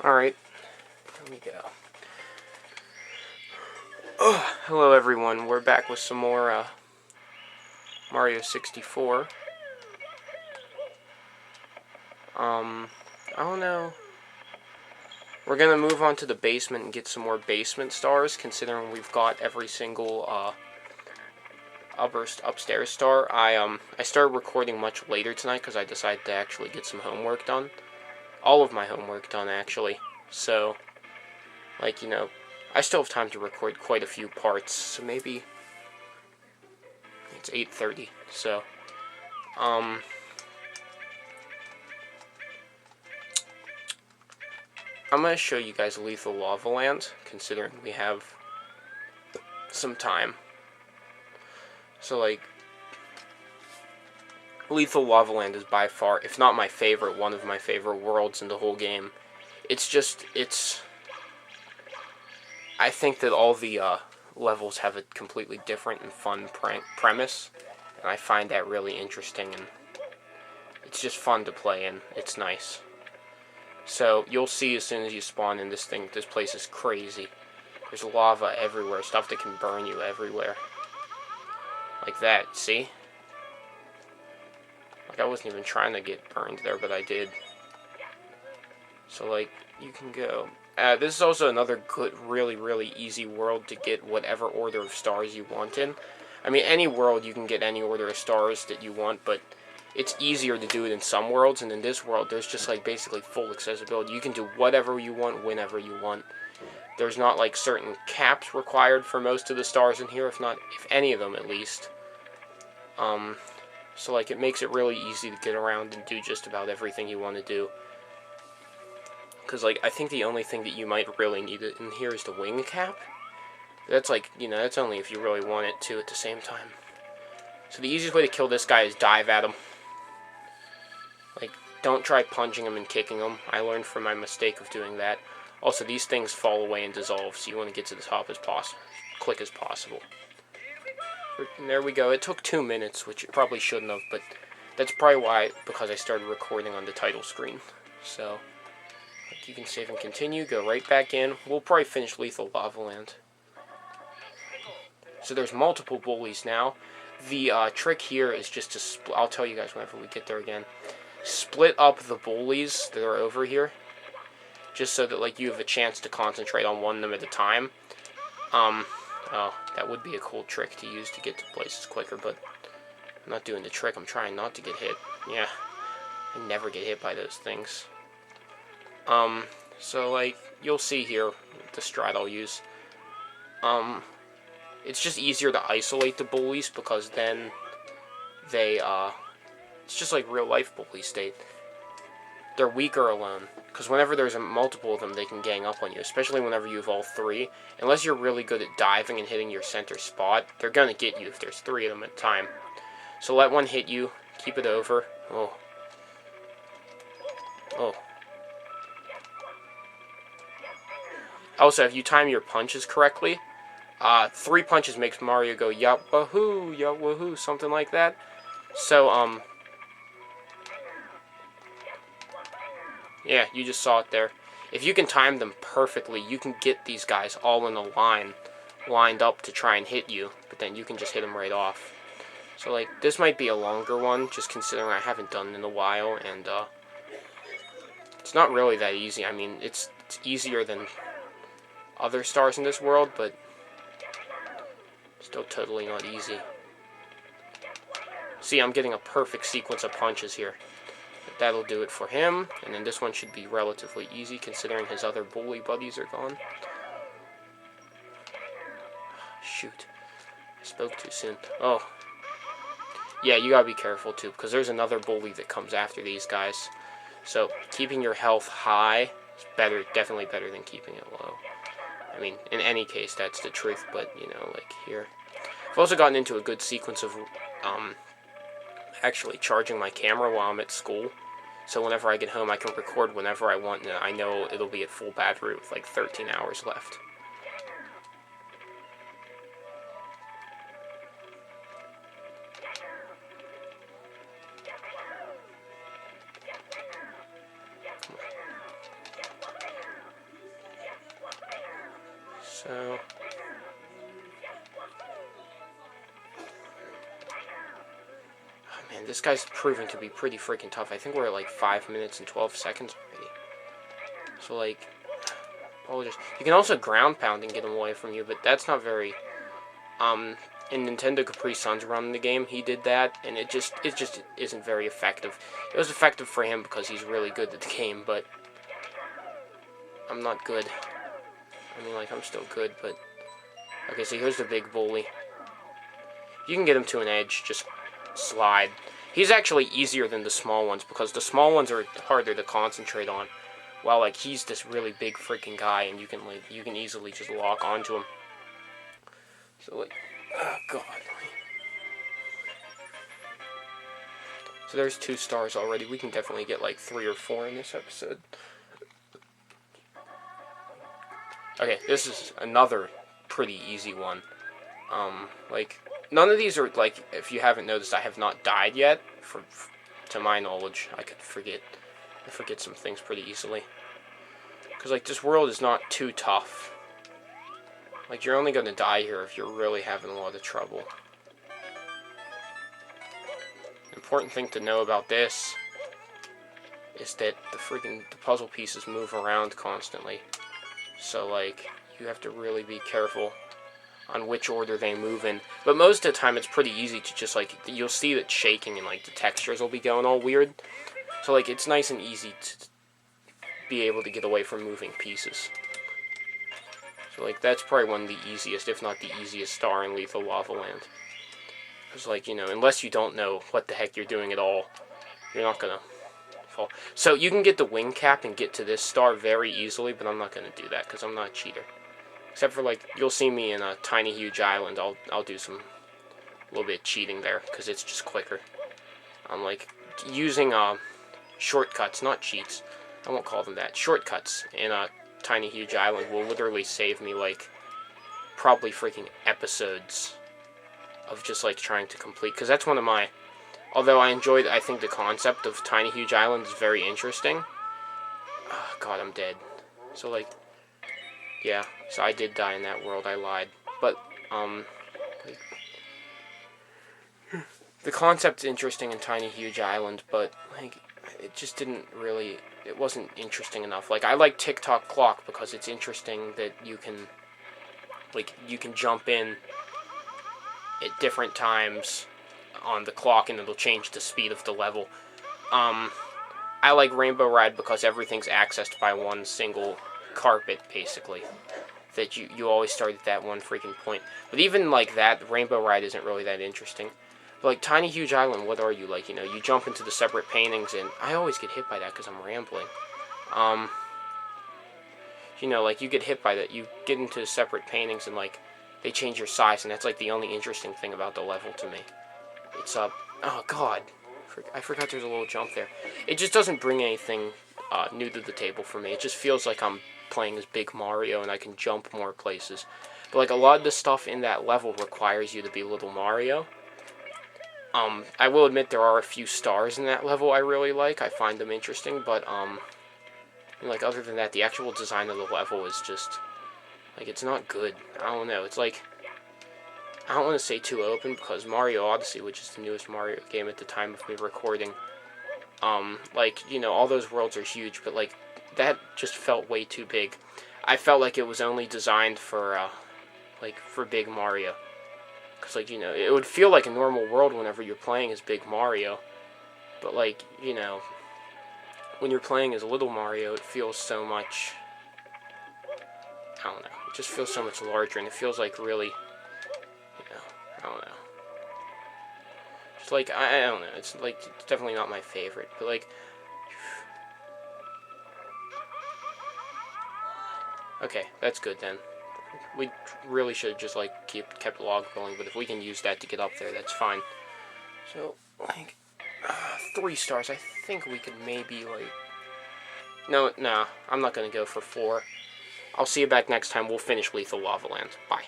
Alright, here we go. Oh, hello everyone, we're back with some more Mario 64. I don't know. We're gonna move on to the basement and get some more basement stars, considering we've got every single upstairs star. I started recording much later tonight because I decided to actually get some homework done. All of my homework done, actually. So, like, you know, I still have time to record quite a few parts, so maybe it's 8:30, so, I'm going to show you guys Lethal Lava Land, considering we have some time. So, like, Lethal Lava Land is by far, if not my favorite, one of my favorite worlds in the whole game. I think that all the levels have a completely different and fun premise, and I find that really interesting, and it's just fun to play in. It's nice. So, you'll see as soon as you spawn in this place is crazy. There's lava everywhere, stuff that can burn you everywhere. Like that, see? Like, I wasn't even trying to get burned there, but I did. So, like, you can go. This is also another good, really, really easy world to get whatever order of stars you want in. I mean, any world you can get any order of stars that you want, but it's easier to do it in some worlds, and in this world, there's just, like, basically full accessibility. You can do whatever you want, whenever you want. There's not, like, certain caps required for most of the stars in here, if any of them, at least. So, like, it makes it really easy to get around and do just about everything you want to do. Because, like, I think the only thing that you might really need in here is the wing cap. That's, like, you know, that's only if you really want it to at the same time. So the easiest way to kill this guy is dive at him. Like, don't try punching him and kicking him. I learned from my mistake of doing that. Also, these things fall away and dissolve, so you want to get to the top as quick as possible. And there we go. It took 2 minutes, which it probably shouldn't have, but that's probably because I started recording on the title screen. So, like, you can save and continue, go right back in. We'll probably finish Lethal Lava Land. So there's multiple bullies now. The trick here is just to I'll tell you guys whenever we get there again. Split up the bullies that are over here, just so that, like, you have a chance to concentrate on one of them at a time. Oh, that would be a cool trick to use to get to places quicker, but I'm not doing the trick. I'm trying not to get hit. Yeah, I never get hit by those things. So, like, you'll see here the strat I'll use. It's just easier to isolate the bullies, because then they, it's just like real life bully state. They're weaker alone, because whenever there's multiple of them, they can gang up on you, especially whenever you have all three. Unless you're really good at diving and hitting your center spot, they're going to get you if there's three of them at a time. So let one hit you, keep it over. Oh. Also, if you time your punches correctly, 3 punches makes Mario go yap-wahoo, yap-wahoo, something like that. So, yeah, you just saw it there. If you can time them perfectly, you can get these guys all in a line, lined up to try and hit you, but then you can just hit them right off. So, like, this might be a longer one, just considering I haven't done it in a while, and, it's not really that easy. I mean, it's easier than other stars in this world, but still totally not easy. See, I'm getting a perfect sequence of punches here. That'll do it for him, and then this one should be relatively easy considering his other bully buddies are gone. Shoot. I spoke too soon. Oh. Yeah, you gotta be careful too, because there's another bully that comes after these guys. So, keeping your health high is better, definitely better than keeping it low. I mean, in any case, that's the truth, but, you know, like here. I've also gotten into a good sequence of, actually charging my camera while I'm at school. So whenever I get home, I can record whenever I want, and I know it'll be at full battery with like 13 hours left. So... Oh man, this guy's proving to be pretty freaking tough. I think we're at like 5 minutes and 12 seconds already. So like... You can also ground pound and get him away from you, but that's not very... In Nintendo Capri Sun's run in the game, he did that, and it just isn't very effective. It was effective for him because he's really good at the game, but I'm not good. I mean, like, I'm still good, but... Okay, so here's the big bully. You can get him to an edge, just slide. He's actually easier than the small ones, because the small ones are harder to concentrate on. While, like, he's this really big freaking guy, and you can easily just lock onto him. So, like... Oh, God. So there's 2 stars already. We can definitely get like 3 or 4 in this episode. Okay, this is another pretty easy one. Like, none of these are, like, if you haven't noticed, I have not died yet. To my knowledge, I forget some things pretty easily. Because, like, this world is not too tough. Like, you're only gonna die here if you're really having a lot of trouble. Important thing to know about this is that the puzzle pieces move around constantly. So, like, you have to really be careful on which order they move in. But most of the time, it's pretty easy to just, like, you'll see that shaking and, like, the textures will be going all weird. So, like, it's nice and easy to be able to get away from moving pieces. So, like, that's probably one of the easiest, if not the easiest star in Lethal Lava Land. Because, like, you know, unless you don't know what the heck you're doing at all, you're not gonna fall. So, you can get the wing cap and get to this star very easily, but I'm not gonna do that, because I'm not a cheater. Except for, like, you'll see me in a Tiny Huge Island, I'll do a little bit of cheating there, because it's just quicker. I'm, like, using, shortcuts, not cheats. I won't call them that. Shortcuts in a Tiny Huge Island will literally save me, like, probably freaking episodes of just, like, trying to complete, because that's one of my, although I think the concept of Tiny Huge Island is very interesting. Oh, God, I'm dead. So, like, yeah, so I did die in that world, I lied, but, like, the concept's interesting in Tiny Huge Island, but, like, it just didn't really, it wasn't interesting enough. Like, I like Tick-Tock Clock because it's interesting that you can, like, you can jump in at different times on the clock and it'll change the speed of the level. I like Rainbow Ride because everything's accessed by one single carpet, basically. That you always start at that one freaking point. But even like that, Rainbow Ride isn't really that interesting. But like Tiny Huge Island, what are you like? You know, you jump into the separate paintings, and I always get hit by that because I'm rambling. You know, like you get hit by that. You get into separate paintings, and like they change your size, and that's like the only interesting thing about the level to me. It's oh God, I forgot there's a little jump there. It just doesn't bring anything new to the table for me. It just feels like I'm playing as Big Mario, and I can jump more places. But like a lot of the stuff in that level requires you to be Little Mario. I will admit there are a few stars in that level I really like. I find them interesting, but, like, other than that, the actual design of the level is just, like, it's not good. I don't know. It's like, I don't want to say too open, because Mario Odyssey, which is the newest Mario game at the time of me recording, like, you know, all those worlds are huge, but, like, that just felt way too big. I felt like it was only designed for, like, for Big Mario. Because, like, you know, it would feel like a normal world whenever you're playing as Big Mario. But, like, you know, when you're playing as Little Mario, it feels so much, I don't know, it just feels so much larger, and it feels like really, you know, I don't know. Just, like, I don't know, it's, like, it's definitely not my favorite, but, like, okay, that's good then. We really should have just, like, kept log rolling, but if we can use that to get up there, that's fine. So, like, 3 stars, I think we could maybe, like... No, nah, I'm not gonna go for 4. I'll see you back next time. We'll finish Lethal Lava Land. Bye.